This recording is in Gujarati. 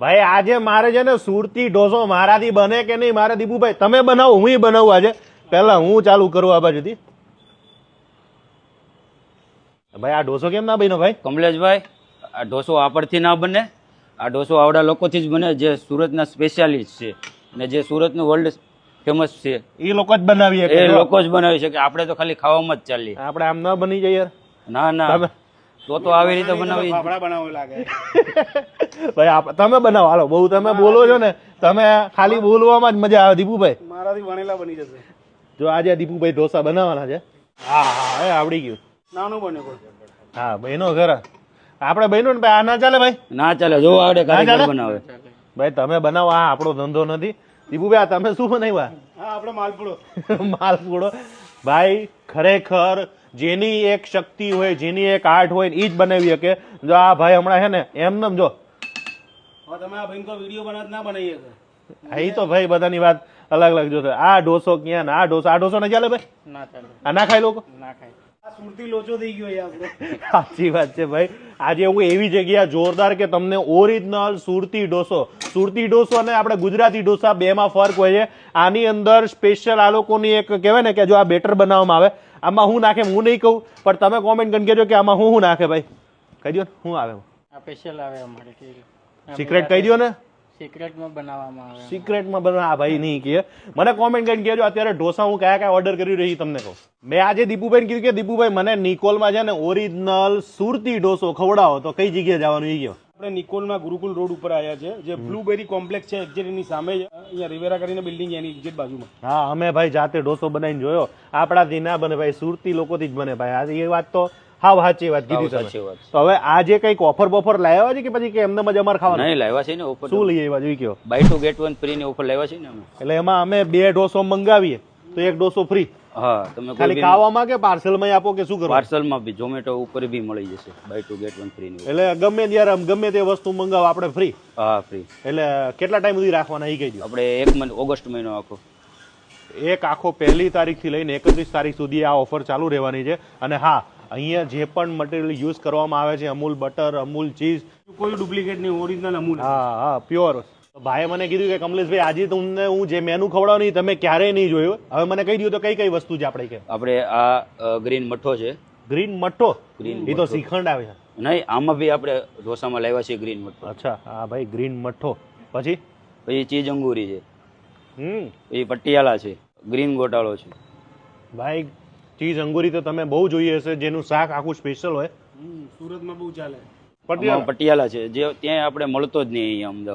ભાઈ આજે મારે છે ને સુરતી ઢોસો મારાથી બને કે નહીં મારે દીપુભાઈ તમે બનાવો હું બનાવું આજે પહેલા હું ચાલુ કરું આ બાજુથી ભાઈ આ ઢોસો કેમ ના બન્યો ભાઈ કમલેશભાઈ આ ઢોસો આપડથી ના બને આ ઢોસો આવડા લોકોથી જ બને જે સુરતના સ્પેશિયાલિસ્ટ છે અને જે સુરતનું વર્લ્ડ ફેમસ છે એ લોકો જ બનાવીએ એ લોકો જ બનાવી શકે આપણે તો ખાલી ખાવામાં જ ચાલીએ આપણે આમ ના બની જાય યાર ના ના તો આવી રીતે બનાવી ભાઈ તમે બનાવો હાલો બહુ તમે બોલો છો ને તમે ખાલી બોલવામાં જ મજા આવે દીપુભાઈ મારાથી વણેલા બની જશે જો આજે દીપુભાઈ ઢોસા બનાવવાના છે હા હા એ આવડી ગયું નાનું બને કોઈ હા બહેનો ઘર આપણે બહેનો ને ભાઈ આ ના ચાલે ભાઈ ના ચાલે જો આવડે કારીગર બનાવે ભાઈ તમે બનાવો આ આપણો ધંધો નથી દીપુભાઈ આ તમે શું બનાવ્યા હા આપણે માલપુડો માલપુડો ભાઈ ખરેખર જેની એક શક્તિ હોય જેની એક આર્ટ હોય એ જ બનાવી શકે જો આ ભાઈ હમણાં છે ને એમને જો તમે આ ભાઈ વિડીયો બનાવ ના બનાવીએ એ તો ભાઈ બધાની વાત અલગ અલગ જોશે આ ઢોસો ક્યાં ને આ ઢોસો ને ચાલે ભાઈ ના ચાલે આ ના ખાય લોકો ના ખાય આ સુરતી લોચો થઈ ગયો આપણો સાચી વાત છે ભાઈ આજે હું એવી જગ્યા જોરદાર કે તમને ઓરિજિનલ સુરતી ઢોસો અને આપણે ગુજરાતી ઢોસા બેમાં ફરક હોય છે આની અંદર સ્પેશિયલ આ લોકોની એક કહેવાય ને કે જો આ બેટર બનાવવામાં આવે આમાં હું નાખે હું નહીં કહું પણ તમે કોમેન્ટ કરીને કહેજો કે આમાં હું નાખે ભાઈ કહી દો ને શું આવે આ સ્પેશિયલ આવે અમારે સિક્રેટ કહી દો ને સિક્રેટમાં બનાવવામાં આવે સિક્રેટમાં બનાવ ભાઈ નહીં કે મને કોમેન્ટ કરીને કહેજો અત્યારે ઢોસા હું કયા કયા ઓર્ડર કરી રહી તમને કહું મેં આજે દીપુભાઈને કીધું કે દીપુભાઈ મને નિકોલમાં છે ને ઓરિજિનલ સુરતી ઢોસો ખવડાવો તો કઈ જગ્યાએ જવાનું એ ગયો આપણે નિકોલમાં ગુરુકુલ રોડ ઉપર આવ્યા છે જે બ્લુબેરી કોમ્પ્લેક્સ છે એક્ઝેક્ટ એની સામે જ અહીંયા રિવેરા કરીને બિલ્ડિંગ એની એક્ઝેક્ટ બાજુમાં હા અમે ભાઈ જાતે ઢોસો બનાવીને જોયો આપણાથી ના બને ભાઈ સુરતી લોકોથી જ બને ભાઈ આજે એ વાત તો હા સાચી વાત કીધી સાચી વાત તો હવે આજે કઈક ઓફર બોફર લાવ્યા છે કે પછી કે એમને મજા અમારે ખાવાનું નહીં લાવ્યા છે ને ઓફર શું લઈ આવ્યા જોઈ કયો buy two get one free ની ઓફર લાવ્યા છે ને અમે એટલે એમાં અમે 2 ઢોસો મંગાવીએ તો 1 ઢોસો ફ્રી હા તમે ખાલી ખાવામાં કે પાર્સલમાં આપો કે શું કરો પાર્સલમાં બી ઝોમેટો ઉપર બી મળી જશે buy two get one free ની એટલે ગમે ત્યારે ગમે તે વસ્તુ મંગાવો આપણે ફ્રી હા ફ્રી એટલે કેટલા ટાઈમ સુધી રાખવાના એ કહી દો આપણે 1 મહિનો ઓગસ્ટ મહિનો આખો એક આખો 1 તારીખથી લઈને 31 તારીખ સુધી આ ઓફર ચાલુ રહેવાની છે અને હા અહીંયા જે પણ મટીરિયલ યુઝ કરવામાં આવે છે અમૂલ બટર અમૂલ ચીઝ કોઈ ડુપ્લિકેટ નહીં ઓરિજિનલ અમૂલ હા હા પ્યોર ભાઈએ મને કીધું કે કમલેશભાઈ આજે તમને હું જે મેનુ ખવડાવ નહીં તમે ક્યારેય નહીં જોયું હવે મને કહી દઉં તો કઈ કઈ વસ્તુ છે આપણે કે આપણે આ ગ્રીન મઠ્ઠો છે ગ્રીન મઠ્ઠો ગ્રીન એ તો શ્રીખંડ આવે છે નહીં આમાં બી આપણે ઢોસામાં લાવ્યા છે ગ્રીન મઠ્ઠો અચ્છા હા ભાઈ ગ્રીન મઠ્ઠો પછી પછી ચીઝ અંગૂરી છે હમ એ પટિયાલા છે ગ્રીન ગોટાળો છે ભાઈ ચીઝ અંગુરી તો તમે બહુ જોઈએ હશે જેનું શાક આખું સ્પેશિયલ હોય સુરતમાં બહુ ચાલે પટિયાલા છે જે ત્યાં આપણે મળતો જ નહીં અહીંયા અમદાવાદ